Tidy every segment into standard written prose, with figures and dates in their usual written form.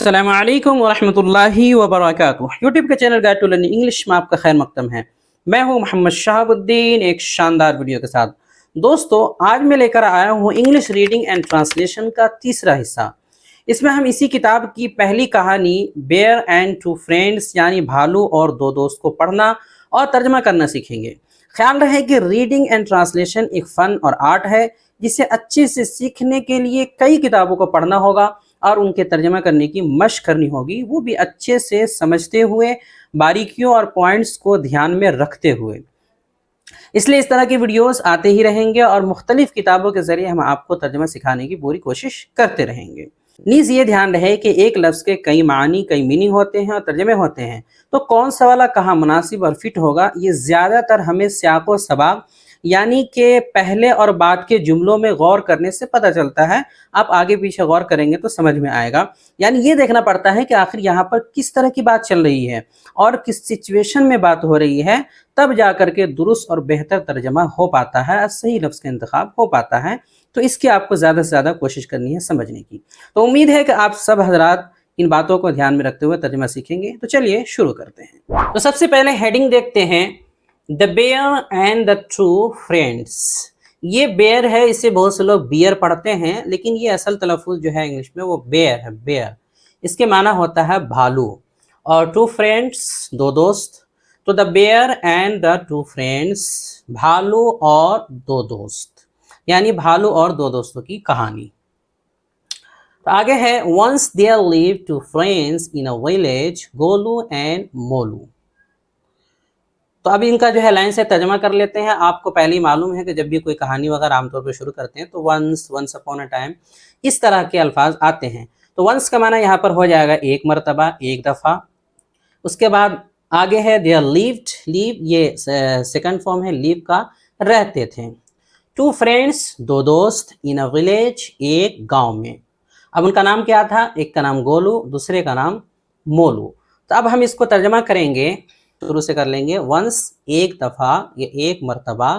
अस्सलामु अलैकुम वरहमतुल्लाहि वबरकातुहू। यूट्यूब के channel guide to learning English में आपका खैर मकदम है। मैं हूं मोहम्मद शहाबुद्दीन एक शानदार वीडियो के साथ। दोस्तों, आज मैं लेकर आया हूं इंग्लिश रीडिंग एंड ट्रांसलेशन का तीसरा हिस्सा। इसमें हम इसी किताब की पहली कहानी बेयर एंड टू फ्रेंड्स यानी भालू और दो दोस्त को पढ़ना और तर्जमा करना सीखेंगे। ख्याल रहे कि रीडिंग एंड ट्रांसलेशन एक फ़न और आर्ट है जिसे अच्छे से सीखने के लिए कई किताबों को पढ़ना होगा और उनके तर्जमा करने की मशक करनी होगी, वो भी अच्छे से समझते हुए, बारीकियों और पॉइंट्स को ध्यान में रखते हुए। इसलिए इस तरह की वीडियोस आते ही रहेंगे और मुख्तलिफ किताबों के ज़रिए हम आपको तर्जमा सिखाने की पूरी कोशिश करते रहेंगे। नीज़ ये ध्यान रहे कि एक लफ्ज़ के कई मानी, कई मीनिंग होते हैं और तर्जमे होते हैं, तो कौन सा वाला कहाँ मुनासिब और फिट होगा, ये ज़्यादातर हमें सियाक़ व सबाक़ यानी कि पहले और बाद के जुमलों में गौर करने से पता चलता है। आप आगे पीछे गौर करेंगे तो समझ में आएगा। यानी ये देखना पड़ता है कि आखिर यहाँ पर किस तरह की बात चल रही है और किस सिचुएशन में बात हो रही है, तब जा कर के दुरुस्त और बेहतर तर्जमा हो पाता है, सही लफ्ज़ का इंतखाब हो पाता है। तो इसकी आपको ज़्यादा से ज़्यादा कोशिश करनी है समझने की। तो उम्मीद है कि आप सब हजरात इन बातों को ध्यान में रखते हुए तर्जमा सीखेंगे। तो चलिए शुरू करते हैं। तो सबसे पहले हेडिंग देखते हैं, the bear and the two friends. ये बेयर है, इसे बहुत से लोग बियर पढ़ते हैं, लेकिन ये असल तलफ़ुज़ जो है इंग्लिश में वो बेयर है। बेयर इसके माना होता है भालू, और टू फ्रेंड्स दो दोस्त। तो the bear and the two friends, भालू और दो दोस्त, यानी भालू और दो दोस्तों की कहानी। तो आगे है, once there live two friends in a village, Golu and Molu. तो अब इनका जो है लाइन से तर्जमा कर लेते हैं। आपको पहले ही मालूम है कि जब भी कोई कहानी वगैरह आमतौर पर शुरू करते हैं तो वंस अपॉन अ टाइम इस तरह के अल्फाज आते हैं। तो वंस का माना यहाँ पर हो जाएगा एक मरतबा, एक दफ़ा। उसके बाद आगे है देयर लिव्ड, लिव ये सेकंड फॉर्म है लिव का, रहते थे। टू फ्रेंड्स दो दोस्त, इन अ विलेज एक गांव में। अब उनका नाम क्या था? एक का नाम गोलू, दूसरे का नाम मोलू। तो अब हम इसको तर्जमा करेंगे, शुरू से कर लेंगे। वंस एक दफ़ा, ये एक मरतबा।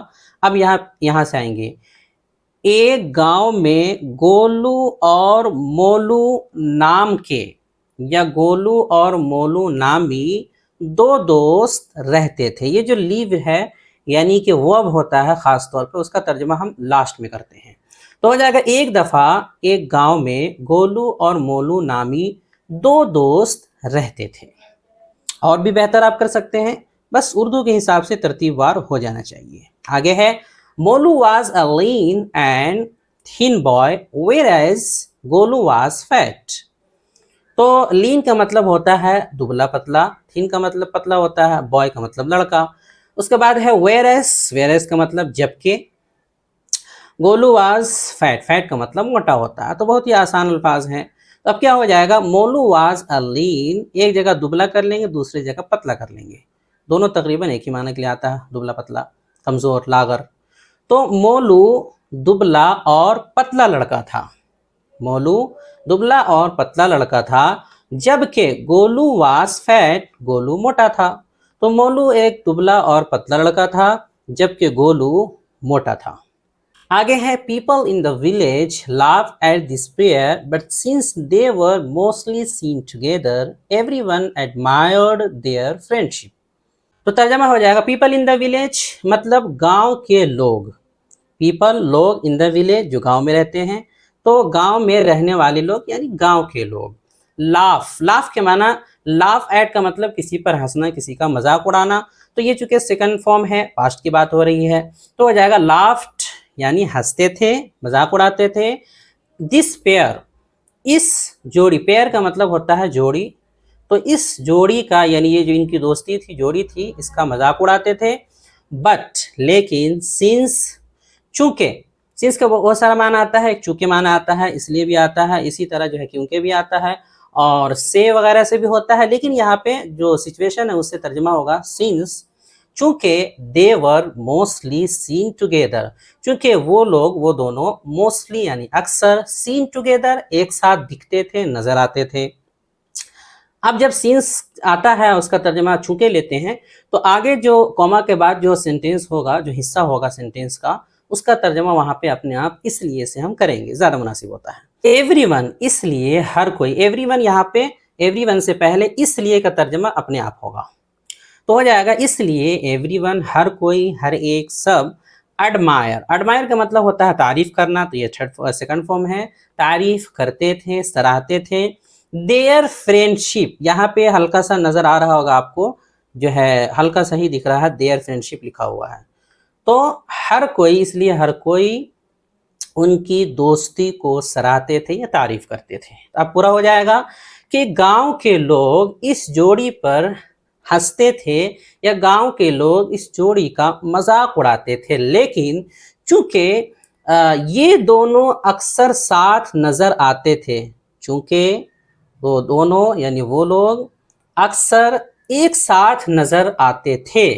अब यहाँ से आएंगे, एक गांव में गोलू और मोलू नाम के, या गोलू और मोलू नामी दो दोस्त रहते थे। ये जो लिव है यानी कि वर्ब होता है ख़ास तौर पे, उसका तर्जुमा हम लास्ट में करते हैं। तो हो जाएगा, एक दफ़ा एक गांव में गोलू और मोलू नामी दो दोस्त रहते थे। और भी बेहतर आप कर सकते हैं, बस उर्दू के हिसाब से तरतीबवार हो जाना चाहिए। आगे है, Molu was a lean and thin boy whereas Golu was fat. तो लीन का मतलब होता है दुबला पतला, थिन का मतलब पतला होता है, बॉय का मतलब लड़का। उसके बाद है वेयर एज का मतलब जबकि, गोलू वाज फैट, फैट का मतलब मोटा होता है। तो बहुत ही आसान अल्फाज हैं। तो अब क्या हो जाएगा, मोलू वाज अ लीन, एक जगह दुबला कर लेंगे, दूसरी जगह पतला कर लेंगे। दोनों तकरीबन एक ही माने के लिए आता है, दुबला पतला, कमज़ोर, लागर। तो मोलू दुबला और पतला लड़का था। मोलू दुबला और पतला लड़का था, जबकि गोलू वाज फैट, गोलू मोटा था। तो मोलू एक दुबला और पतला लड़का था, जबकि गोलू मोटा था। आगे है, people in the village laugh at this pair, but since they were mostly scene together everyone admired their friendship. तो तर्जमा हो जाएगा, पीपल इन द विलेज मतलब गांव के लोग। पीपल लोग, इन द विलेज जो गांव में रहते हैं, तो गांव में रहने वाले लोग यानी गांव के लोग। लाफ, लाफ के माना, लाफ एट का मतलब किसी पर हंसना, किसी का मजाक उड़ाना। तो ये चूंकि सेकंड फॉर्म है, पास्ट की बात हो रही है, तो हो जाएगा लाफ्ड यानी हंसते थे, मजाक उड़ाते थे। दिस पेयर, इस जोड़ी, पेयर का मतलब होता है जोड़ी। तो इस जोड़ी का यानी ये जो इनकी दोस्ती थी, जोड़ी थी, इसका मजाक उड़ाते थे। बट लेकिन, सिंस चूंकि, सिंस का बहुत सारा माना आता है, चूंकि माना आता है, इसलिए भी आता है, इसी तरह जो है क्योंकि भी आता है, और से वगैरह से भी होता है। लेकिन यहाँ पे जो सिचुएशन है उससे तर्जुमा होगा सिंस, चूंकि दे वर मोस्टली सीन टुगेदर, चूंकि वो लोग, वो दोनों, मोस्टली यानी अक्सर, सीन टुगेदर एक साथ दिखते थे, नजर आते थे। अब जब सीन्स आता है उसका तर्जुमा चूंकि लेते हैं, तो आगे जो कॉमा के बाद जो सेंटेंस होगा, जो हिस्सा होगा सेंटेंस का, उसका तर्जुमा वहाँ पे अपने आप इसलिए से हम करेंगे, ज़्यादा मुनासिब होता है। एवरीवन इसलिए, हर कोई, एवरीवन यहाँ पे एवरीवन से पहले इसलिए का तर्जमा अपने आप होगा, तो हो जाएगा इसलिए एवरीवन, हर कोई, हर एक, सब। एडमायर, एडमायर का मतलब होता है तारीफ करना, तो ये सेकंड फॉर्म है, तारीफ करते थे, सराहते थे। देयर फ्रेंडशिप, यहाँ पे हल्का सा नजर आ रहा होगा आपको, जो है हल्का सा ही दिख रहा है, देयर फ्रेंडशिप लिखा हुआ है। तो हर कोई, इसलिए हर कोई उनकी दोस्ती को सराहते थे या तारीफ करते थे। अब पूरा हो जाएगा कि गांव के लोग इस जोड़ी पर हंसते थे या गांव के लोग इस जोड़ी का मजाक उड़ाते थे, लेकिन चूंकि ये दोनों अक्सर साथ नजर आते थे, चूंकि वो दोनों यानी वो लोग अक्सर एक साथ नजर आते थे,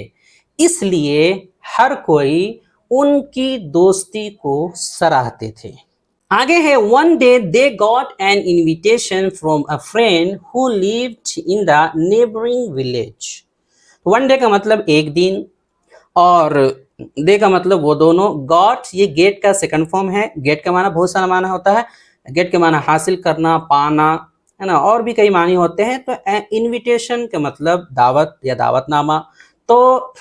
इसलिए हर कोई उनकी दोस्ती को सराहते थे। आगे है, one day they got an invitation from a friend who lived in the neighbouring village. One day का मतलब एक दिन, और दे का मतलब वो दोनों, गॉट ये गेट का सेकंड फॉर्म है। गेट का माना बहुत सारा माना होता है, गेट के माना हासिल करना, पाना, है ना, और भी कई मानी होते हैं। तो इनविटेशन का मतलब दावत या दावतनामा। तो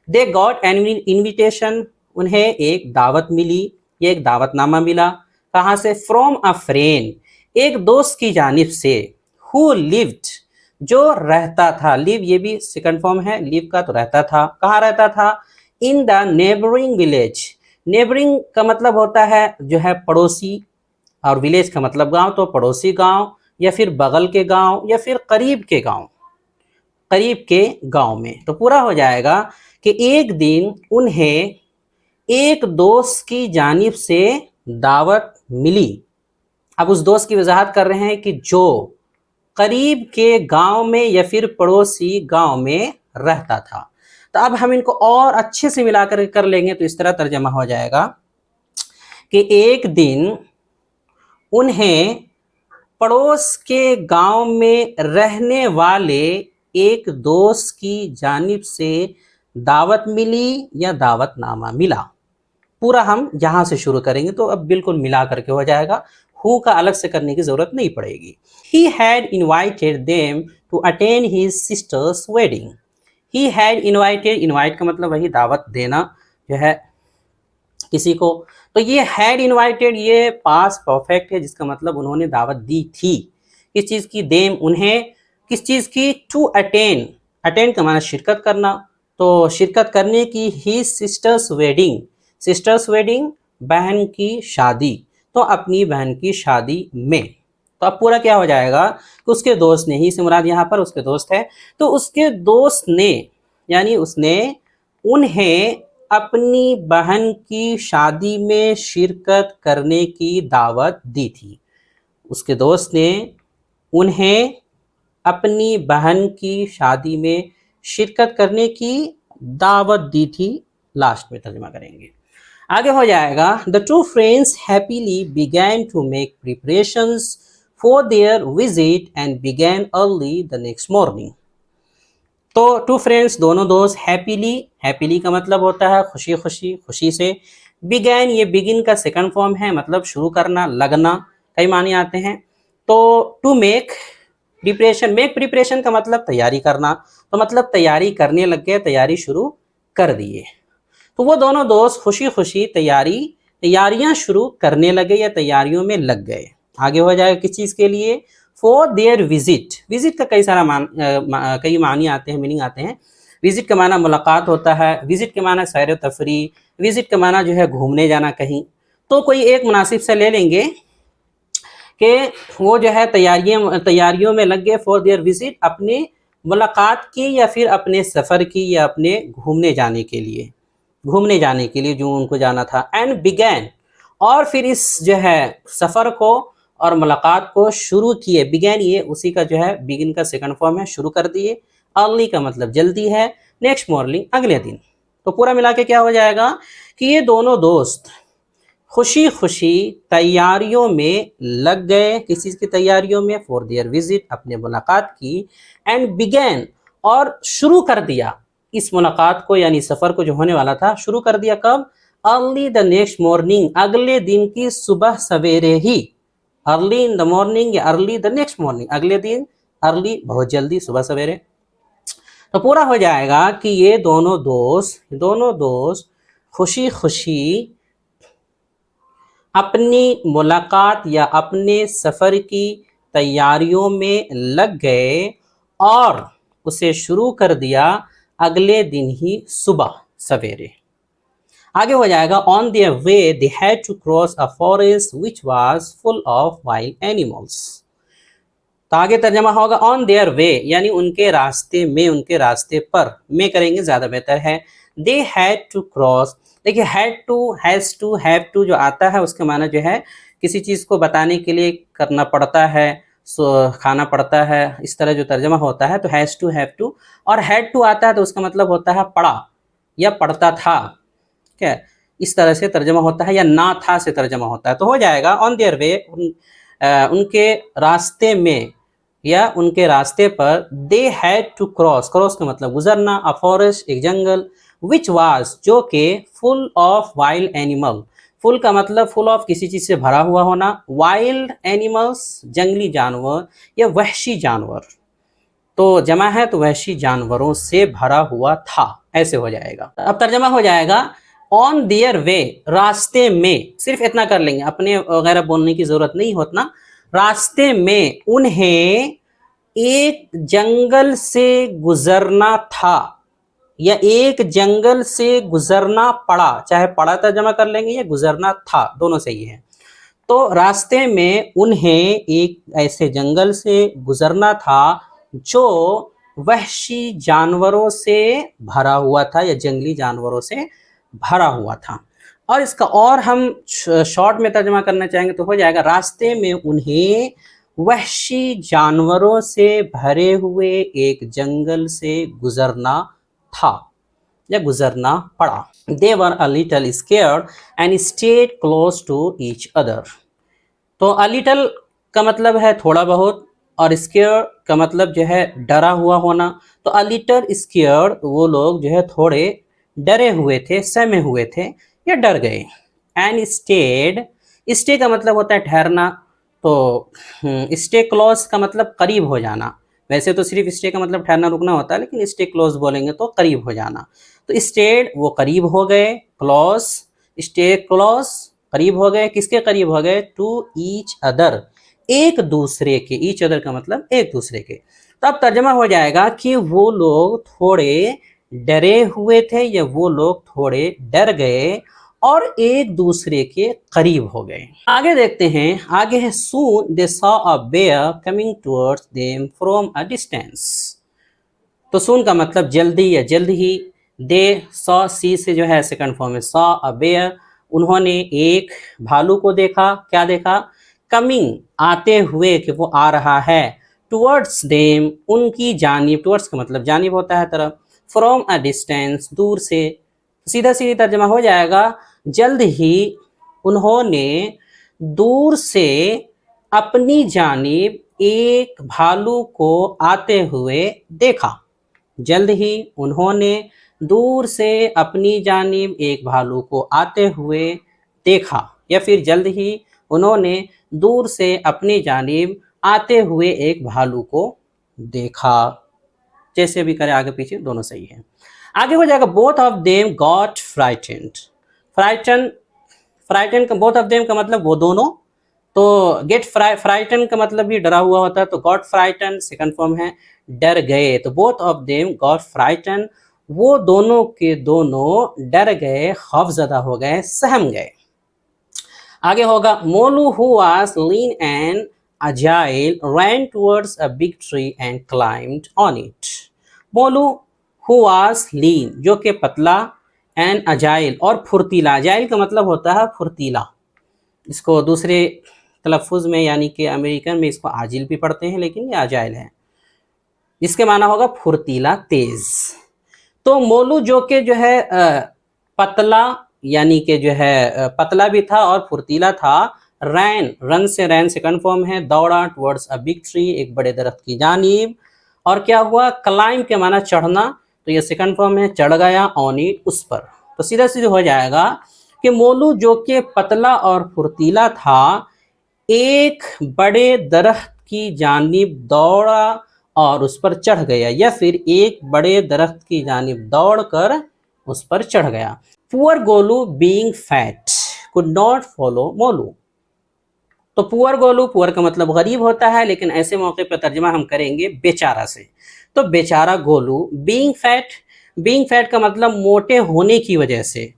दे गॉट एन इनविटेशन, उन्हें एक दावत मिली, ये एक दावतनामा मिला। कहाँ से? फ्रॉम अ फ्रेंड, एक दोस्त की जानिब से। हु लिव्ड, जो रहता था, लिव ये भी सेकंड फॉर्म है, लिव का तो रहता था। कहाँ रहता था? In the neighbouring village. Neighbouring का मतलब होता है जो है पड़ोसी, और विलेज का मतलब गांव, तो पड़ोसी गांव या फिर बगल के गांव या फिर करीब के गांव, करीब के गांव में। तो पूरा हो जाएगा कि एक दिन उन्हें एक दोस्त की जानिब से दावत मिली। अब उस दोस्त की वजाहत कर रहे हैं कि जो करीब के गांव में या फिर पड़ोसी गांव में रहता था। तो अब हम इनको और अच्छे से मिलाकर कर लेंगे, तो इस तरह तर्जमा हो जाएगा कि एक दिन उन्हें पड़ोस के गांव में रहने वाले एक दोस्त की जानिब से दावत मिली या दावतनामा मिला। पूरा हम यहाँ से शुरू करेंगे, तो अब बिल्कुल मिला करके हो जाएगा, हु का अलग से करने की जरूरत नहीं पड़ेगी। He had invited them to attend his sister's wedding. He had invited, invite का मतलब वही दावत देना जो है किसी को। तो ये had invited ये पास्ट परफेक्ट है, जिसका मतलब उन्होंने दावत दी थी। किस चीज़ की? देम, उन्हें। किस चीज़ की? टू अटेंड, अटेंड का माना शिरकत करना, तो शिरकत करने की ही सिस्टर्स वेडिंग, सिस्टर्स वेडिंग बहन की शादी, तो अपनी बहन की शादी में। तो अब पूरा क्या हो जाएगा कि उसके दोस्त ने, ही से मुराद यहाँ पर उसके दोस्त है, तो उसके दोस्त ने यानी उसने उन्हें अपनी बहन की शादी में शिरकत करने की दावत दी थी। उसके दोस्त ने उन्हें अपनी बहन की शादी में शिरकत करने की दावत दी थी। लास्ट में तर्जुमा करेंगे। आगे हो जाएगा, the two friends happily began to make preparations for their visit and began early the next morning. तो टू फ्रेंड्स, दोनों दोस्त, हैप्पीली, हैप्पीली का मतलब होता है खुशी खुशी, खुशी से। बिगैन ये बिगिन का सेकंड फॉर्म है, मतलब शुरू करना, लगना, कई मानी आते हैं। तो to make preparation, make preparation का मतलब तैयारी करना, तो मतलब तैयारी करने लग गए, तैयारी शुरू कर दिए। तो वो दोनों दोस्त खुशी खुशी तैयारियां शुरू करने लगे या तैयारियों में लग गए। आगे हो जाएगा किस चीज़ के लिए? For their visit. विजिट का कई सारा कई मानी आते हैं, मीनिंग आते हैं। विजिट का माना मुलाकात होता है, विजिट के माना सैर तफरी, विजिट का माना जो है घूमने जाना कहीं। तो कोई एक मुनासिब से ले लेंगे कि वो जो है तैयारियों में लग गए फॉर देयर विजिट, अपने मुलाकात की या फिर अपने सफ़र की या अपने घूमने जाने के लिए, घूमने जाने के लिए जो उनको जाना था। एंड बिगैन, और फिर इस जो है सफ़र को और मुलाकात को शुरू किए। बिगैन ये उसी का जो है बिगिन का सेकंड फॉर्म है, शुरू कर दिए। अर्ली का मतलब जल्दी है, नेक्स्ट मॉर्निंग अगले दिन। तो पूरा मिला के क्या हो जाएगा कि ये दोनों दोस्त खुशी खुशी तैयारियों में लग गए। किस चीज़ की तैयारियों में? फॉर देयर विजिट, अपने मुलाकात की। एंड बिगैन, और शुरू कर दिया इस मुलाकात को यानी सफ़र को जो होने वाला था, शुरू कर दिया कब? अर्ली द नेक्स्ट मॉर्निंग, अगले दिन की सुबह सवेरे ही। अर्ली इन द मॉर्निंग या अर्ली द नेक्स्ट मॉर्निंग, अगले दिन, अर्ली बहुत जल्दी, सुबह सवेरे। तो पूरा हो जाएगा कि ये दोनों दोस्त खुशी खुशी अपनी मुलाकात या अपने सफ़र की तैयारियों में लग गए और उसे शुरू कर दिया अगले दिन ही सुबह सवेरे। आगे हो जाएगा on their way they had to cross a forest which was full of wild animals. तो आगे तर्जमा होगा ऑन देयर वे यानी उनके रास्ते में, उनके रास्ते पर, में करेंगे ज़्यादा बेहतर है। दे हैड टू क्रॉस, देखिए had to, has to, have to जो आता है उसके माना जो है किसी चीज़ को बताने के लिए करना पड़ता है, खाना पड़ता है, इस तरह जो तर्जमा होता है तो हैज़ टू, हैव टू। और हैड टू आता है तो उसका मतलब होता है पढ़ा या पढ़ता था, क्या इस तरह से तर्जमा होता है, या ना था से तर्जमा होता है। तो हो जाएगा ऑन देयर वे, उनके रास्ते में या उनके रास्ते पर, they had to cross, cross का मतलब गुजरना, अ फॉरेस्ट एक जंगल, विच वाज जो के full of wild animal, full का मतलब फुल ऑफ किसी चीज़ से भरा हुआ होना, वाइल्ड एनिमल्स जंगली जानवर या वहशी जानवर, तो जमा है तो वहशी जानवरों से भरा हुआ था, ऐसे हो जाएगा। अब तर्जमा हो जाएगा ऑन देयर वे रास्ते में, सिर्फ इतना कर लेंगे, अपने वगैरह बोलने की जरूरत नहीं होता। रास्ते में उन्हें एक जंगल से गुजरना था या एक जंगल से गुजरना पड़ा, चाहे पड़ा तर्जमा कर लेंगे या गुजरना था, दोनों सही है। तो रास्ते में उन्हें एक ऐसे जंगल से गुजरना था जो वहशी जानवरों से भरा हुआ था या जंगली जानवरों से भरा हुआ था। और इसका और हम शॉर्ट में तर्जमा करना चाहेंगे तो हो जाएगा रास्ते में उन्हें वहशी जानवरों से भरे हुए एक जंगल से गुजरना था या गुजरना पड़ा। They were a little scared and stayed close to each other। तो a little का मतलब है थोड़ा बहुत और scared का मतलब जो है डरा हुआ होना। तो a little scared वो लोग जो है थोड़े डरे हुए थे, सहमे हुए थे या डर गए। And stayed, stay का मतलब होता है ठहरना, तो stay close का मतलब करीब हो जाना। वैसे तो सिर्फ स्टे का मतलब ठहरना रुकना होता है, लेकिन स्टे क्लोज बोलेंगे तो करीब हो जाना। तो स्टेड वो करीब हो गए, क्लोज, स्टे क्लोज करीब हो गए, किसके करीब हो गए? टू ईच अदर, एक दूसरे के, ईच अदर का मतलब एक दूसरे के। तो अब तर्जमा हो जाएगा कि वो लोग थोड़े डरे हुए थे या वो लोग थोड़े डर गए और एक दूसरे के करीब हो गए। आगे देखते हैं, आगे है soon they saw a bear coming towards them from a distance। तो soon का मतलब जल्दी या जल्द ही, they saw सी से जो है सेकंड फॉर्म में saw a bear, उन्होंने एक भालू को देखा। क्या देखा? कमिंग आते हुए, कि वो आ रहा है, टुवर्ड्स देम उनकी जानिब, टुवर्ड्स का मतलब जानिब होता है तरफ, फ्रॉम अ डिस्टेंस दूर से, सीधा सीधी तर्जमा हो जाएगा जल्द ही उन्होंने दूर से अपनी जानिब एक भालू को आते हुए देखा। जल्द ही उन्होंने दूर से अपनी जानिब एक भालू को आते हुए देखा, या फिर जल्द ही उन्होंने दूर से अपनी जानिब आते हुए एक भालू को देखा। जैसे भी करें आगे पीछे दोनों सही है। आगे हो जाएगा both of them got frightened. Frighten का बोथ ऑफ देम का मतलब वो दोनों, तो गेट फ्राइटन का मतलब भी डरा हुआ होता है, तो गॉट फ्राइटन सेकंड फॉर्म है डर गए। तो both of them got frighten, वो दोनों के दोनों डर गए, खौफजदा हो गए, सहम गए। आगे होगा Molu who was lean and agile ran towards a big tree and climbed on it। Molu who was lean जो कि पतला, एंड अजाइल और फुर्तीला, अजाइल का मतलब होता है फुर्तीला, इसको दूसरे तलफ़ुज़ में यानी कि अमेरिकन में इसको आजिल भी पढ़ते हैं, लेकिन ये अजाइल है, इसके माना होगा फुर्तीला, तेज़। तो मोलू जो कि जो है पतला, यानी कि जो है पतला भी था और फुर्तीला था, रैन, रन से रैन सेकंड फॉर्म है, दौड़ा, टुवर्ड्स अ बिग ट्री एक बड़े दरख्त की जानिब, और क्या हुआ? क्लाइम के माना चढ़ना, तो ये सेकंड फॉर्म है, चढ़ गया, ऑन इट उस पर। तो सीधा सीधा हो जाएगा कि मोलू जो कि पतला और फुर्तीला था, एक बड़े दरख्त की जानिब दौड़ा और उस पर चढ़ गया, या फिर एक बड़े दरख्त की जानिब दौड़कर उस पर चढ़ गया। Poor Golu being fat could not follow Molu. तो पुअर गोलू, पुअर का मतलब गरीब होता है, लेकिन ऐसे मौके पर तर्जमा हम करेंगे बेचारा से। तो बेचारा Golu being fat, being fat का मतलब मोटे होने की वजह से,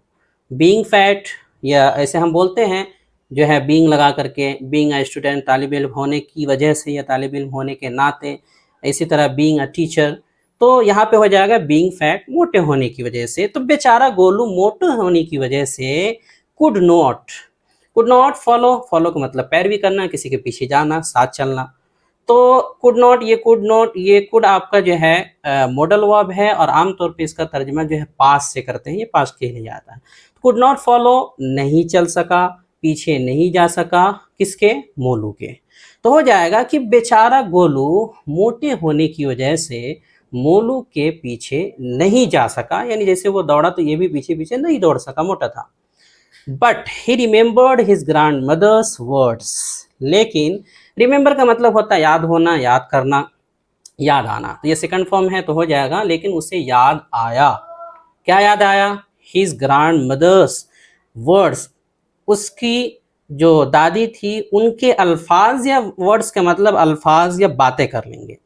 बीइंग फैट, या ऐसे हम बोलते हैं जो है बीइंग लगा करके, बीइंग अ स्टूडेंट तालिब इल्म होने की वजह से या तालिब इल्म होने के नाते, इसी तरह बीइंग अ टीचर। तो यहाँ पे हो जाएगा बीइंग फैट, मोटे होने की वजह से। तो बेचारा गोलू मोटे होने की वजह से कुड नॉट फॉलो, फॉलो का मतलब पैरवी करना, किसी के पीछे जाना, साथ चलना। तो कुड नॉट, ये कुड आपका जो है मॉडल वर्ब है, और आमतौर पे इसका तर्जमा जो है पास्ट से करते हैं, ये पास्ट के लिए आता है। कुड नॉट फॉलो नहीं चल सका, पीछे नहीं जा सका, किसके? मोलू के। तो हो जाएगा कि बेचारा गोलू मोटे होने की वजह से मोलू के पीछे नहीं जा सका, यानी जैसे वो दौड़ा तो ये भी पीछे पीछे नहीं दौड़ सका, मोटा था। But he remembered his grandmother's words, लेकिन रिमेंबर का मतलब होता है याद होना, याद करना, याद आना। तो ये सेकंड फॉर्म है, तो हो जाएगा लेकिन उसे याद आया। क्या याद आया? हिज ग्रैंड मदर्स वर्ड्स, उसकी जो दादी थी उनके अल्फाज, या वर्ड्स का मतलब अल्फाज या बातें कर लेंगे।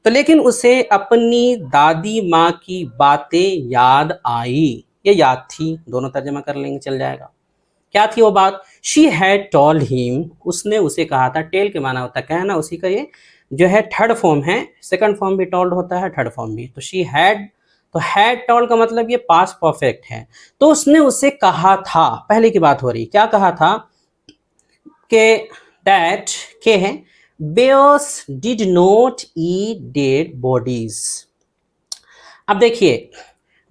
तो लेकिन उसे अपनी दादी माँ की बातें याद आई, ये याद थी, दोनों तर्जमा कर लेंगे, चल जाएगा। क्या थी वो बात? शी हैड टोल्ड हिम, उसने उसे कहा था। टेल के माना होता है कहना, उसी का ये जो है थर्ड फॉर्म है। सेकंड फॉर्म भी टोल्ड होता है, थर्ड फॉर्म भी। तो शी हैड, तो हैड टोल्ड का मतलब ये पास्ट परफेक्ट है। तो उसने उसे कहा था, पहले की बात हो रही, क्या कहा था? के दैट, के है, bears did not eat dead bodies. अब देखिए,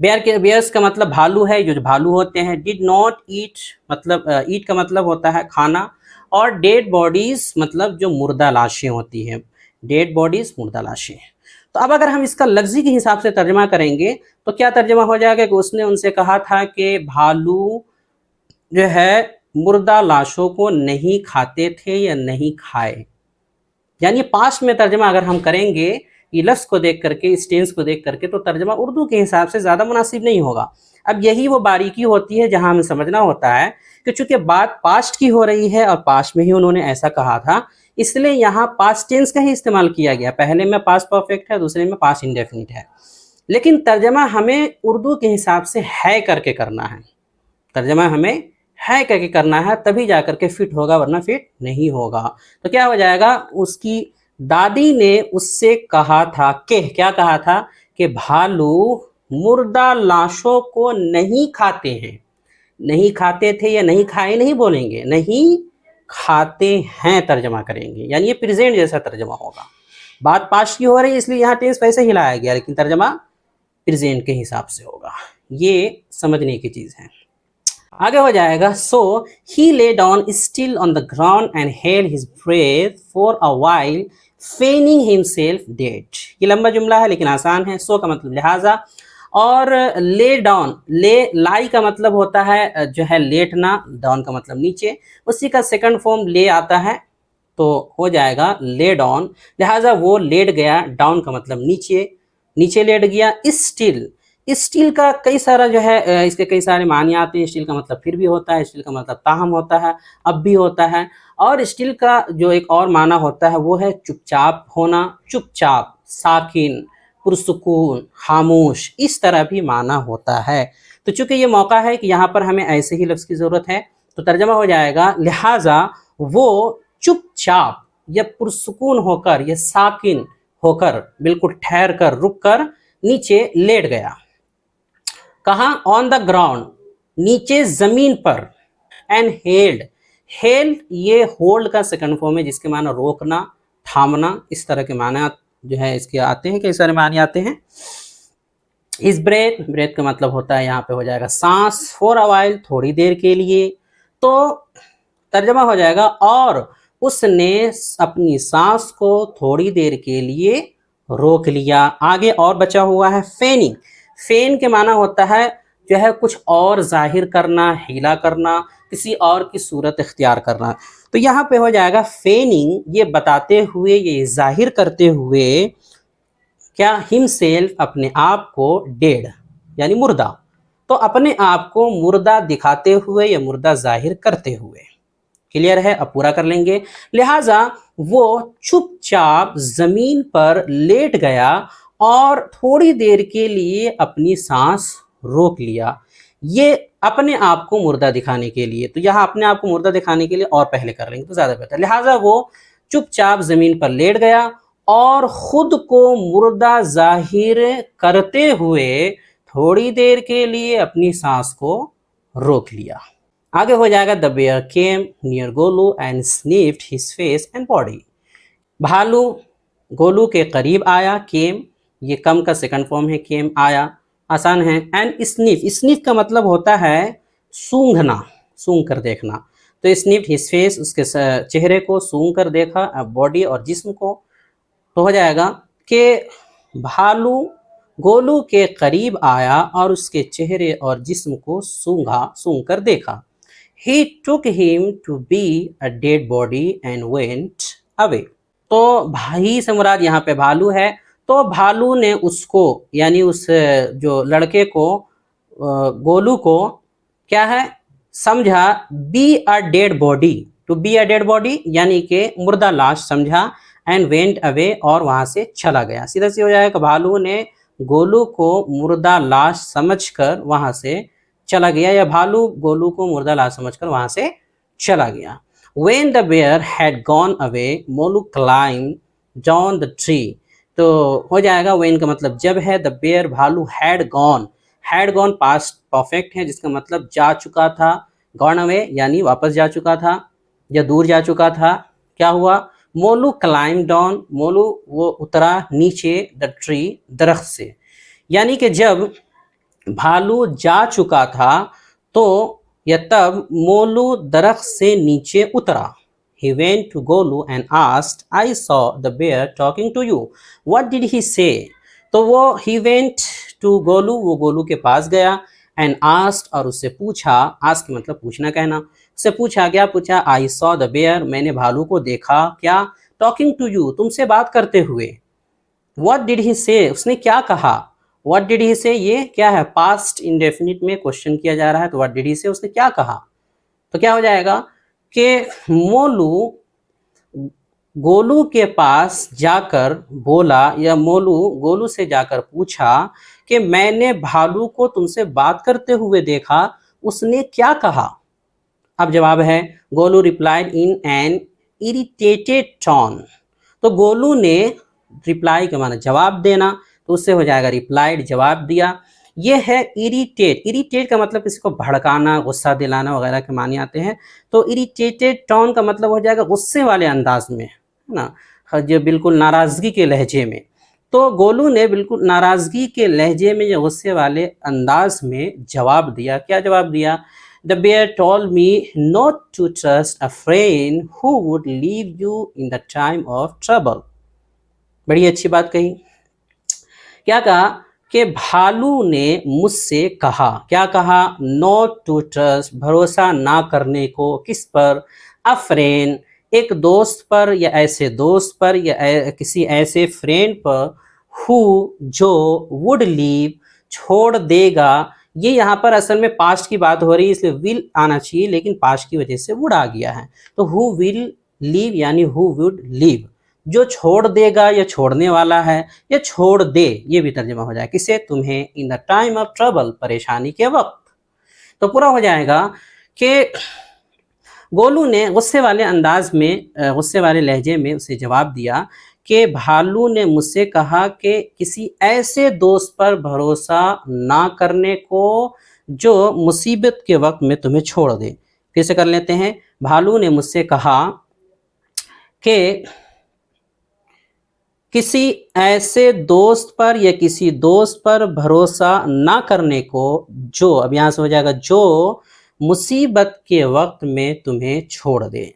बेयर्स का मतलब भालू है, जो भालू होते हैं। डिड नॉट ईट मतलब ईट का मतलब होता है खाना, और डेड बॉडीज मतलब जो मुर्दा लाशें होती हैं, डेड बॉडीज मुर्दा लाशें। तो अब अगर हम इसका लफ्जी के हिसाब से तर्जमा करेंगे तो क्या तर्जमा हो जाएगा कि उसने उनसे कहा था कि भालू जो है मुर्दा लाशों को नहीं खाते थे या नहीं खाए। यानी पास्ट में तर्जमा अगर हम करेंगे ये लफ्ज़ को देख करके, इस टेंस को देख करके, तो तर्जमा उर्दू के हिसाब से ज़्यादा मुनासिब नहीं होगा। अब यही वो बारीकी होती है जहां हमें समझना होता है कि चूंकि बात पास्ट की हो रही है और पास्ट में ही उन्होंने ऐसा कहा था, इसलिए यहाँ पास्ट टेंस का ही इस्तेमाल किया गया। पहले में पास्ट परफेक्ट है, दूसरे में पास्ट इंडेफिनिट है, लेकिन तर्जमा हमें उर्दू के हिसाब से है करके करना है। तर्जमा हमें है करके करना है, तभी जा करके फिट होगा, वरना फिट नहीं होगा। तो क्या हो जाएगा? उसकी दादी ने उससे कहा था कि, क्या कहा था? कि भालू मुर्दा लाशों को नहीं खाते हैं। नहीं खाते थे या नहीं खाए नहीं बोलेंगे, नहीं खाते हैं तर्जमा करेंगे, यानी ये प्रेजेंट जैसा तर्जमा होगा। बात पास्ट की हो रही है इसलिए यहाँ टेंस वैसे हिलाया गया, लेकिन तर्जमा प्रेजेंट के हिसाब से होगा। ये समझने की चीज़ है। आगे हो जाएगा, so he lay down still on the ground and held his breath for a while feigning himself dead. ये लंबा जुमला है लेकिन आसान है। सो का मतलब लिहाजा, और ले डाउन, ले लाई का मतलब होता है जो है लेटना, डाउन का मतलब नीचे, उसी का सेकंड फॉर्म ले आता है, तो हो जाएगा ले डाउन, लिहाजा वो लेट गया। डाउन का मतलब नीचे, नीचे लेट गया। स्टिल, स्टील का कई सारा जो है इसके कई सारे मानी आते हैं। स्टील का मतलब फिर भी होता है, स्टील का मतलब ताहम होता है, अब भी होता है। और स्टील का जो एक और माना होता है वो है चुपचाप होना, चुपचाप, साकिन, पुरसुकून, खामोश, इस तरह भी माना होता है। तो चूंकि ये मौका है कि यहाँ पर हमें ऐसे ही लफ्ज़ की ज़रूरत है, तो तर्जमा हो जाएगा लिहाजा वो चुपचाप या पुरसुकून होकर या साकिन होकर, बिल्कुल ठहर कर, रुक कर नीचे लेट गया। कहाँ? ऑन द ग्राउंड, नीचे जमीन पर। एंड हेल्ड, हेल्ड ये होल्ड का सेकंड फॉर्म है, जिसके माना रोकना, थामना, इस तरह के माना जो है इसके आते हैं, कई सारे माने आते हैं। इस ब्रेथ, ब्रेथ का मतलब होता है यहाँ पे हो जाएगा सांस, फॉर अ वाइल थोड़ी देर के लिए। तो तर्जमा हो जाएगा और उसने अपनी सांस को थोड़ी देर के लिए रोक लिया। आगे और बचा हुआ है फेनिंग। फेन के माना होता है जो है कुछ और जाहिर करना, हीला करना, किसी और की सूरत इख्तियार करना। तो यहाँ पे हो जाएगा फेनिंग, ये बताते हुए, ये जाहिर करते हुए, क्या, हिमसेल्फ, अपने आप को, डेड यानी मुर्दा। तो अपने आप को मुर्दा दिखाते हुए या मुर्दा जाहिर करते हुए। क्लियर है? अब पूरा कर लेंगे। लिहाजा वो चुपचाप जमीन पर लेट गया और थोड़ी देर के लिए अपनी सांस रोक लिया। ये अपने आप को मुर्दा दिखाने के लिए, तो यहां अपने आप को मुर्दा दिखाने के लिए और पहले कर लेंगे तो ज्यादा बेहतर। लिहाजा वो चुपचाप जमीन पर लेट गया और खुद को मुर्दा जाहिर करते हुए थोड़ी देर के लिए अपनी सांस को रोक लिया। आगे हो जाएगा the bear came near Golu and sniffed his face and body. भालू गोलू के करीब आया, केम, ये कम का सेकंड फॉर्म है, केम आया, आसान है। एंड स्निफ, स्निफ का मतलब होता है सूंघना, सूंघ कर देखना। तो स्निफ्ड हिज फेस, उसके चेहरे को सूंघ कर देखा, बॉडी और जिस्म को। तो हो जाएगा कि भालू गोलू के करीब आया और उसके चेहरे और जिस्म को सूंघ कर देखा। He took him to be a dead body and went away. तो भाई से मुराद यहाँ पे भालू है। तो भालू ने उसको, यानी उस जो लड़के को, गोलू को, क्या है, समझा be a dead body, to be a dead body यानी कि मुर्दा लाश समझा, एंड वेंट अवे, और वहां से चला गया। सीधा सी हो जाएगा, भालू ने गोलू को मुर्दा लाश समझकर वहां से चला गया, या भालू गोलू को मुर्दा लाश समझकर वहां से चला गया। When the bear had gone away, Molu climbed down the tree। तो हो जाएगा when का मतलब जब है, the bear भालू had gone past perfect है, जिसका मतलब जा चुका था, gone away यानी वापस जा चुका था या दूर जा चुका था। क्या हुआ? मोलू climbed down, मोलू वो उतरा नीचे, the tree दरख्त से। यानी कि जब भालू जा चुका था तो या तब मोलू दरख्त से नीचे उतरा। He went to Golu and asked, I saw the bear talking to you. What did he say? तो वो he went to Golu, वो गोलू के पास गया, and asked, और उससे पूछा, ask मतलब पूछना कहना, उससे पूछा, क्या पूछा? I saw the bear, मैंने भालू को देखा, क्या? Talking to you, तुमसे बात करते हुए। What did he say? उसने क्या कहा? What did he say? ये क्या है? पास्ट इंडेफिनिट में क्वेश्चन किया जा रहा है, तो what did he say, उसने क्या कहा? तो क्या हो जाएगा कि मोलू गोलू के पास जाकर बोला, या मोलू गोलू से जाकर पूछा कि मैंने भालू को तुमसे बात करते हुए देखा, उसने क्या कहा? अब जवाब है, Golu replied in an irritated tone. तो गोलू ने, रिप्लाई का माना जवाब देना, तो उससे हो जाएगा रिप्लाइड, जवाब दिया। ये है इरिटेट। इरिटेट का मतलब किसी को भड़काना, गुस्सा दिलाना वगैरह के माने आते हैं। तो इरिटेटेड टोन का मतलब हो जाएगा गुस्से वाले अंदाज में, है ना, जो बिल्कुल नाराज़गी के लहजे में। तो गोलू ने बिल्कुल नाराज़गी के लहजे में या गुस्से वाले अंदाज में जवाब दिया। क्या जवाब दिया? The bear told me not to trust a friend who would leave you in the time of trouble। बड़ी अच्छी बात कही। क्या कहा कि भालू ने मुझसे कहा, क्या कहा? नॉट टू ट्रस्ट, भरोसा ना करने को, किस पर? अ फ्रेंड, एक दोस्त पर, या ऐसे दोस्त पर, या किसी ऐसे फ्रेंड पर, हु जो, वुड लीव छोड़ देगा। ये यहाँ पर असल में पास्ट की बात हो रही है, इसलिए विल आना चाहिए, लेकिन पास्ट की वजह से वुड आ गया है। तो हु विल लीव यानी हु वुड लीव, जो छोड़ देगा या छोड़ने वाला है, या छोड़ दे, ये भी तर्जुमा हो जाए किसे? तुम्हें, in the time of trouble, परेशानी के वक्त। तो पूरा हो जाएगा कि गोलू ने गुस्से वाले अंदाज में, गुस्से वाले लहजे में उसे जवाब दिया कि भालू ने मुझसे कहा कि किसी ऐसे दोस्त पर भरोसा ना करने को जो मुसीबत के वक्त में तुम्हें छोड़ दे। फिर से कर लेते हैं। भालू ने मुझसे कहा कि किसी ऐसे दोस्त पर या किसी दोस्त पर भरोसा ना करने को जो, अब यहाँ से हो जाएगा जो मुसीबत के वक्त में तुम्हें छोड़ दे।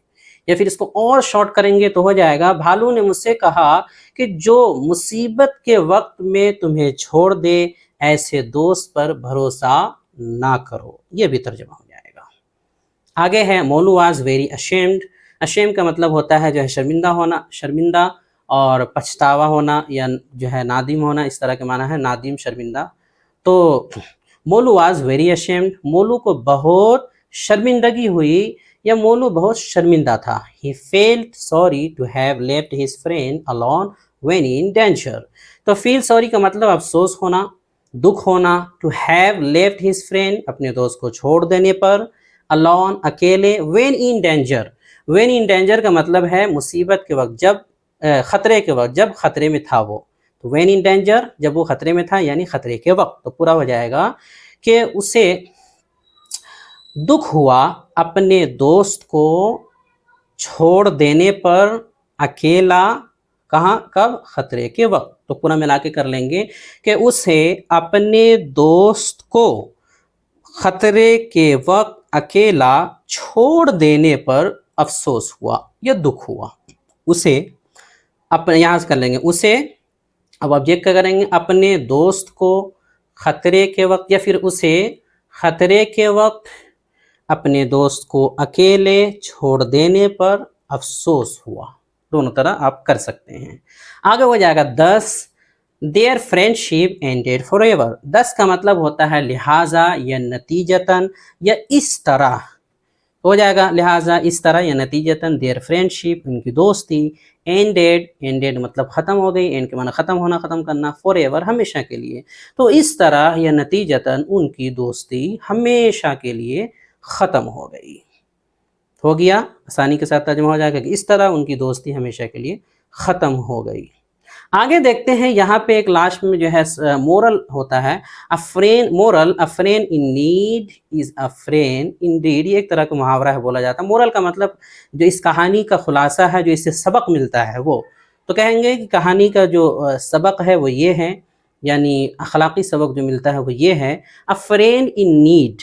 या फिर इसको और शॉर्ट करेंगे तो हो जाएगा, भालू ने मुझसे कहा कि जो मुसीबत के वक्त में तुम्हें छोड़ दे, ऐसे दोस्त पर भरोसा ना करो। ये भी तर्जुमा हो जाएगा। आगे है, Molu was very ashamed, ashamed का मतलब होता है जो है शर्मिंदा होना, शर्मिंदा, और पछतावा होना या जो है नादिम होना, इस तरह के माना है, नादिम, शर्मिंदा। तो Molu was very ashamed, Molu को बहुत शर्मिंदगी हुई या मोलू बहुत शर्मिंदा था। He felt sorry to have left his friend alone when in danger. तो फील सॉरी का मतलब अफसोस होना, दुख होना। To have left his friend अपने दोस्त को छोड़ देने पर, अलोन अकेले, when in danger, when in danger का मतलब है मुसीबत के वक्त, जब खतरे के वक्त, जब खतरे में था वो। तो व्हेन इन डेंजर जब वो खतरे में था यानी खतरे के वक्त। तो पूरा हो जाएगा कि उसे दुख हुआ अपने दोस्त को छोड़ देने पर, अकेला, कहाँ, कब, खतरे के वक्त। तो पूरा मिला के कर लेंगे कि उसे अपने दोस्त को खतरे के वक्त अकेला छोड़ देने पर अफसोस हुआ या दुख हुआ। उसे अपने, यहाँ से कर लेंगे उसे, अब ऑब्जेक्ट क्या करेंगे, अपने दोस्त को खतरे के वक्त, या फिर उसे खतरे के वक्त अपने दोस्त को अकेले छोड़ देने पर अफसोस हुआ। दोनों तरह आप कर सकते हैं। आगे हो जाएगा 10, देयर फ्रेंडशिप एंडेड फॉरएवर। 10 का मतलब होता है लिहाजा या नतीजतन या इस तरह, हो जाएगा लिहाजा, इस तरह या नतीजतन। देयर फ्रेंडशिप उनकी दोस्ती, एंडेड, एंडेड मतलब ख़त्म हो गई, एंड के माना ख़त्म होना, ख़त्म करना, फॉरएवर हमेशा के लिए। तो इस तरह या नतीजतन उनकी दोस्ती हमेशा के लिए ख़त्म हो गई। हो गया, आसानी के साथ तर्जुमा हो जाएगा कि इस तरह उनकी दोस्ती हमेशा के लिए ख़त्म हो गई। आगे देखते हैं, यहाँ पे एक लास्ट में जो है मोरल होता है, अ friend, moral, a friend in need is a friend Indeed. ये एक तरह का मुहावरा है, बोला जाता है। मोरल का मतलब जो इस कहानी का खुलासा है, जो इससे सबक मिलता है वो। तो कहेंगे कि कहानी का जो सबक है वो ये है, यानी अखलाकी सबक जो मिलता है वो ये है, अ फ्रेंड इन नीड।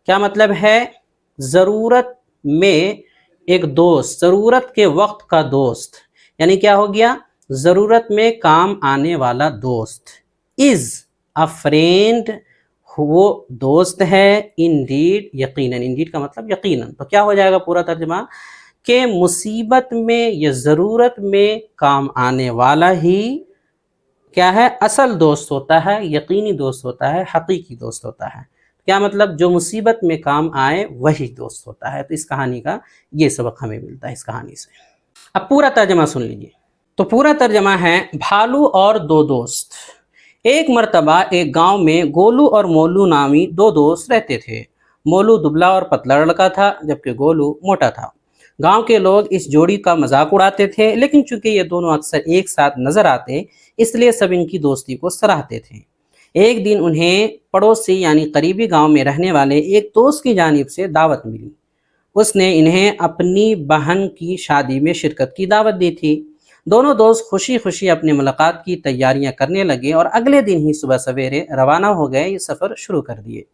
क्या मतलब है, ज़रूरत में एक दोस्त, ज़रूरत के वक्त का दोस्त, यानी क्या हो गया, ज़रूरत में काम आने वाला दोस्त। इज़ अ फ्रेंड, वो दोस्त है, इंडीड यकीनन, इंडीड का मतलब यकीनन। तो क्या हो जाएगा पूरा तर्जुमा कि मुसीबत में या ज़रूरत में काम आने वाला ही क्या है, असल दोस्त होता है, यकीनी दोस्त होता है, हकीकी दोस्त होता है। क्या मतलब, जो मुसीबत में काम आए वही दोस्त होता है। तो इस कहानी का ये सबक हमें मिलता है इस कहानी से। अब पूरा तर्जमा सुन लीजिए। तो पूरा तर्जमा है, भालू और दो दोस्त। एक मर्तबा एक गांव में गोलू और मोलू नामी दो दोस्त रहते थे। मोलू दुबला और पतला लड़का था, जबकि गोलू मोटा था। गांव के लोग इस जोड़ी का मजाक उड़ाते थे, लेकिन चूंकि ये दोनों अक्सर एक साथ नजर आते, इसलिए सब इनकी दोस्ती को सराहते थे। एक दिन उन्हें पड़ोसी यानी करीबी गांव में रहने वाले एक दोस्त की जानिब से दावत मिली। उसने इन्हें अपनी बहन की शादी में शिरकत की दावत दी थी। दोनों दोस्त खुशी खुशी अपनी मुलाकात की तैयारियां करने लगे और अगले दिन ही सुबह सवेरे रवाना हो गए, ये सफ़र शुरू कर दिए।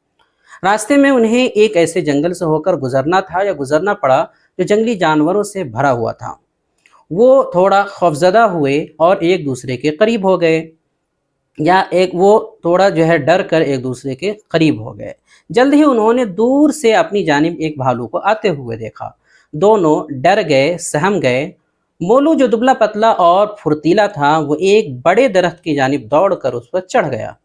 रास्ते में उन्हें एक ऐसे जंगल से होकर गुजरना था या गुजरना पड़ा जो जंगली जानवरों से भरा हुआ था। वो थोड़ा खौफजदा हुए और एक दूसरे के करीब हो गए, या वो थोड़ा जो है डर कर एक दूसरे के करीब हो गए। जल्द ही उन्होंने दूर से अपनी जानिब एक भालू को आते हुए देखा। दोनों डर गए, सहम गए। मोलू जो दुबला पतला और फुर्तीला था, वो एक बड़े दरख्त की जानिब दौड़कर उस पर चढ़ गया।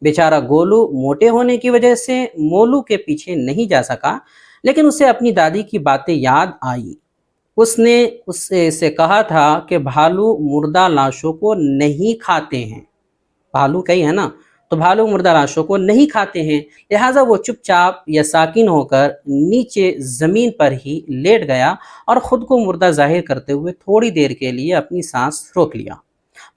बेचारा गोलू मोटे होने की वजह से मोलू के पीछे नहीं जा सका, लेकिन उसे अपनी दादी की बातें याद आई। उसने उससे कहा था कि भालू मुर्दा लाशों को नहीं खाते हैं। भालू कही है ना, तो भालू मुर्दा लाशों को नहीं खाते हैं। लिहाजा वो चुपचाप या साकिन होकर नीचे ज़मीन पर ही लेट गया और ख़ुद को मुर्दा जाहिर करते हुए थोड़ी देर के लिए अपनी सांस रोक लिया।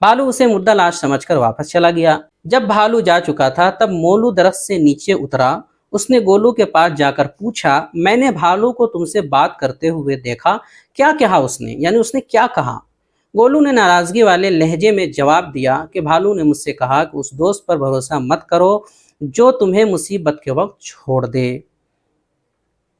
भालू उसे मुर्दा लाश समझकर वापस चला गया। जब भालू जा चुका था, तब मोलू दरख्त से नीचे उतरा। उसने गोलू के पास जाकर पूछा, मैंने भालू को तुमसे बात करते हुए देखा, क्या कहा उसने, यानी उसने क्या कहा। गोलू ने नाराज़गी वाले लहजे में जवाब दिया कि भालू ने मुझसे कहा कि उस दोस्त पर भरोसा मत करो जो तुम्हें मुसीबत के वक्त छोड़ दे।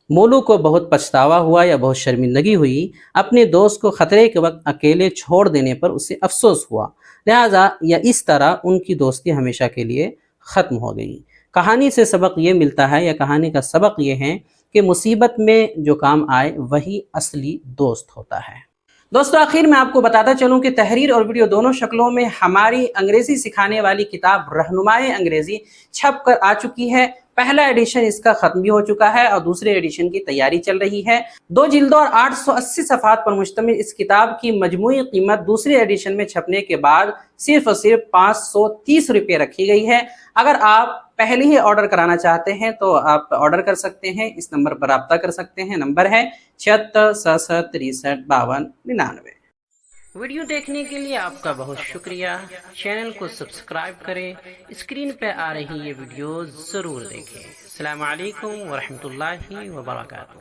मोलू को बहुत पछतावा हुआ या बहुत शर्मिंदगी हुई। अपने दोस्त को ख़तरे के वक्त अकेले छोड़ देने पर उसे अफसोस हुआ। लिहाजा या इस तरह उनकी दोस्ती हमेशा के लिए ख़त्म हो गई। कहानी से सबक ये मिलता है, या कहानी का सबक ये है कि मुसीबत में जो काम आए वही असली दोस्त होता है। दोस्तों, आखिर में आपको बताता चलूं कि तहरीर और वीडियो दोनों शक्लों में हमारी अंग्रेजी सिखाने वाली किताब रहनुमाए अंग्रेजी छप कर आ चुकी है। पहला एडिशन इसका खत्म भी हो चुका है और दूसरे एडिशन की तैयारी चल रही है। 2 जिल्दों और 880 सफ़हात पर मुश्तमिल इस किताब की मजमूई कीमत दूसरे एडिशन में छपने के बाद सिर्फ और सिर्फ 530 रुपये रखी गई है। अगर आप पहले ही ऑर्डर कराना चाहते हैं तो आप ऑर्डर कर सकते हैं, इस नंबर पर रब्ता कर सकते हैं। नंबर है 76 67 63 52 99। वीडियो देखने के लिए आपका बहुत शुक्रिया। चैनल को सब्सक्राइब करें, स्क्रीन पे आ रही ये वीडियो ज़रूर देखें। अस्सलामु अलैकुम व रहमतुल्लाहि व बरकातुहू।